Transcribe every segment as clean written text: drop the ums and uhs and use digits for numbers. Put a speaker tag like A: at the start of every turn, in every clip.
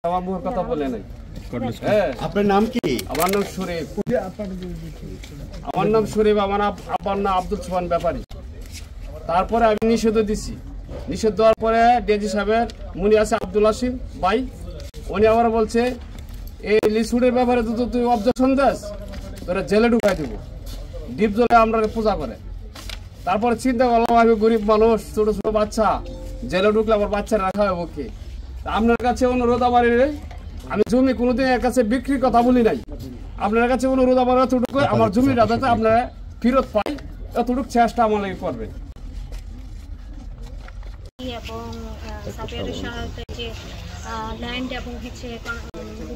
A: আমার মুখের কথা বলে নাই।
B: আপনার নাম কি?
A: আমার নাম শরীফ। আমার নাম শরীফ, আমার আব্বার নাম আব্দুল সোহান ব্যাপারী। তারপরে আমি নিষেধ দিছি। নিষেধ দেওয়ার পরে ডিআইজি সাহেবের মুনি আছে আব্দুল আসিম ভাই, উনি আবার বলছে এই লিসুডের ব্যাপারে তো তুই অবজেকশন দাস, তোরা জেলে ঢুকাই দিব, ডিপ জলে আমরা পূজা করে। তারপরে চিন্তা করলাম আমি গরিব মানুষ, ছোট ছোট বাচ্চা, জেলে ঢুকলে আমার বাচ্চা রাখা হবে ওকে। আপনার কাছে অনুরোধ আমার, আমি জমি কোনোদিন এর কাছে বিক্রির কথা বলি নাই। আপনার কাছে অনুরোধ আমার, এতটুকু আমার জমির যাতে আপনারা ফেরত পাই, এতটুকু চেষ্টা আমার লাগে করবেন।
C: এবং সাবের সাথে যে ল্যান্ড এবং হচ্ছে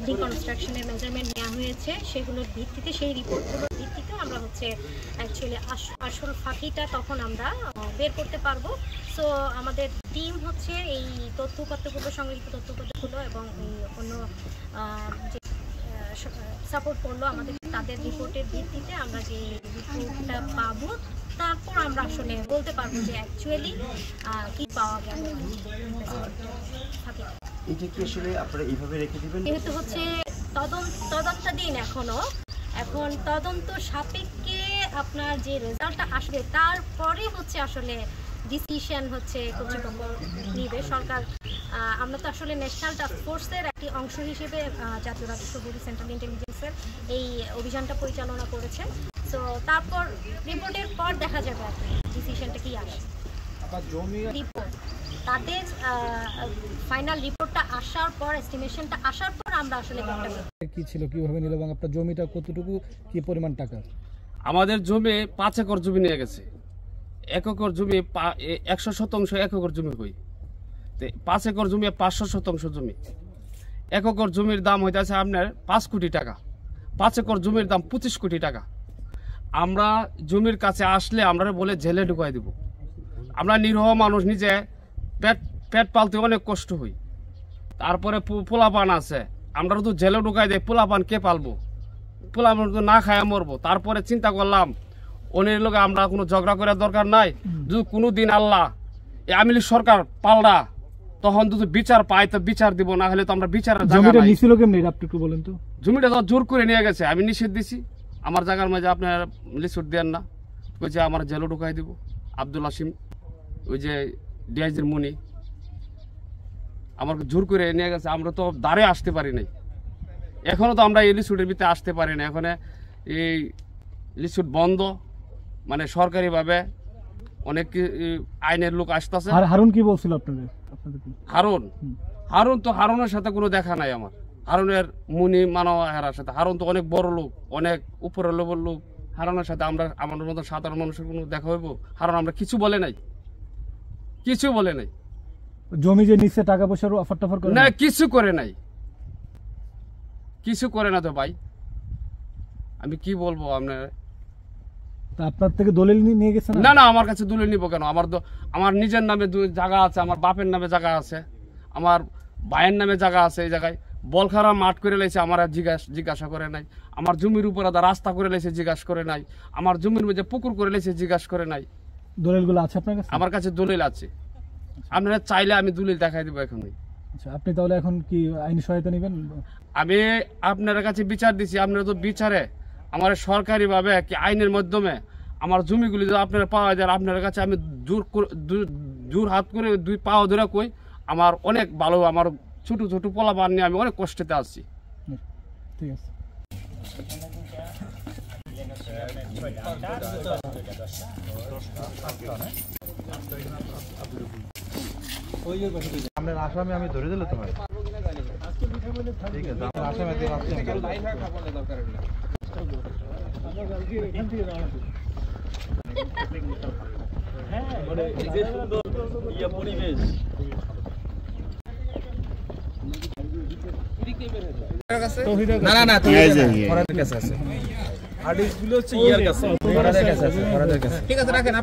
C: রিকনস্ট্রাকশনের মেজারমেন্ট নেওয়া হয়েছে সেগুলোর ভিত্তিতে, সেই রিপোর্টগুলোর ভিত্তিতে আমরা হচ্ছে অ্যাকচুয়ালি আসল ফাঁকিটা তখন আমরা বের করতে পারবো। সো আমাদের টিম হচ্ছে এই তথ্যপত্রগুলো, সংগৃহীত তথ্যপত্রগুলো এবং অন্য যে সাপোর্ট করলো আমাদের, তাদের রিপোর্টের ভিত্তিতে আমরা যে রিপোর্টটা পাবো, তারপর আমরা আসলে বলতে পারবো যে অ্যাকচুয়ালি কি পাওয়া গেল।
B: এটা কি আসলে আপনারা এইভাবে রেখে দিবেন?
C: যেহেতু হচ্ছে তদন্তাধীন এখন তদন্ত সাপেক্ষে আপনার যে রেজাল্টটা আসবে তারপরে হচ্ছে আসলে ডিসিশন হচ্ছে কর্তৃপক্ষ নিবে। সরকার, আমরা তো আসলে ন্যাশনাল টাস্ক ফোর্সের একটি অংশ হিসেবে জাতীয় রাজস্ব বোর্ড সেন্ট্রাল ইন্টেলিজেন্সের এই অভিযানটা পরিচালনা করেছে। তো তারপর রিপোর্টের পর দেখা যাবে আর ডিসিশনটা কি আসে। রিপোর্ট তাদের ফাইনাল রিপোর্টটা আসার পর, এস্টিমেশনটা আসার পর আমরা আসলে
D: কি ছিল, কিভাবে নিল এবং আপনার জমিটা কতটুকু, কি পরিমাণ টাকা?
A: আমাদের জমি 5 একর জমি নিয়ে গেছে। 1 একর জমি 100 শতাংশ 1 একর জমি হই, 5 একর জমি 500 শতাংশ জমি। 1 একর জমির দাম হইতেছে আপনার 5 কোটি টাকা, 5 একর জমির দাম 25 কোটি টাকা। আমরা জমির কাছে আসলে আমরা বলে জেলে ঢুকাই দিব। আমরা নিরহ মানুষ, নিজে পেট পালতে অনেক কষ্ট হই। তারপরে পোলাপান আছে, আমরা তো জেলে ঢুকাই দেয়, পোলাপান কে পালবো? পোলাপান তো না খায় মরবো। তারপরে চিন্তা করলাম অনেক লোক আমরা কোনো ঝগড়া করার দরকার নাই। যদি কোনো দিন আল্লাহ আওয়ামী লীগ সরকার পাল্টা, তখন যদি বিচার পাই তো বিচার দিব, না হলে তো আমরা বিচারের জায়গা নাই। জমিটা তো জোর করে নিয়ে গেছে, আমি নিষেধ দিছি আমার জায়গার মাঝে আপনার লিস্ট দেন না, কইছে আমার জেলে ঢুকাই দিব। আব্দুল আসিম, ওই যে ডিআইজির মুনি, আমার জোর করে নিয়ে গেছে। আমরা তো দাঁড়ে আসতে পারি নাই, এখনো তো আমরা এই লিস্টের ভিতরে আসতে পারি না। এখন এই লিস্ট বন্ধ, মানে সরকারিভাবে অনেক আইনের লোক আসতেছে।
D: হারুন কি বলছিল আপনাদের?
A: হারুন তো, হারুনের সাথে কোনো দেখা নাই আমার। হারুনের মুনি মানবের সাথে, হারুন তো অনেক বড় লোক, অনেক উপরের লেভেল লোক। হারুনের সাথে আমরা, আমাদের মতো সাধারণ মানুষের কোনো দেখা হইব? হারুন আমরা কিছু বলে নাই, কিছু বলে নাই।
D: জমি যে নিচে টাকা পয়সার অফার টফার করে
A: না, কিছু করে নাই, কিছু করে না তো ভাই। আমি কি বলবো আপনার?
D: আপনার থেকে দলিল নিয়ে গেছে?
A: না না, আমার কাছে দলিল নিব কেন? আমার নিজের নামে জায়গা আছে, আমার বাপের নামে জায়গা আছে, আমার ভাইয়ের নামে জায়গা আছে। এই জায়গায় বলখারা মাঠ করে লাইছে, আমার জিজ্ঞাসা করে নাই। আমার জমির উপরে রাস্তা করে লাইছে, জিজ্ঞাসা করে নাই। আমার জমির মধ্যে পুকুর করে লাইছে, জিজ্ঞাসা করে নাই।
D: দলিলগুলো আছে আপনার কাছে?
A: আমার কাছে দলিল আছে, আপনারা চাইলে আমি দলিল দেখাই দিব এখনই।
D: আচ্ছা, আপনি তাহলে এখন কি আইনি সহায়তা নেবেন? আমি
A: আপনার কাছে বিচার দিছি, আপনারা তো বিচারে আমার সরকারিভাবে কি আইনের মাধ্যমে আমার জমিগুলি যদি আপনারা পাওয়া যায়, আপনার কাছে আমি জোর হাত করে 2 পাও ধরে কই আমার অনেক ভালো, আমার ছোট ছোট পোলাপান নিয়ে আমি অনেক কষ্টেতে আসছি।
D: ঠিক আছে।
E: আপনার আসামি আমি ধরে দিলে তোমার ঠিক আছে, আপনার আসামি
D: ঠিক আছে, রাখেন।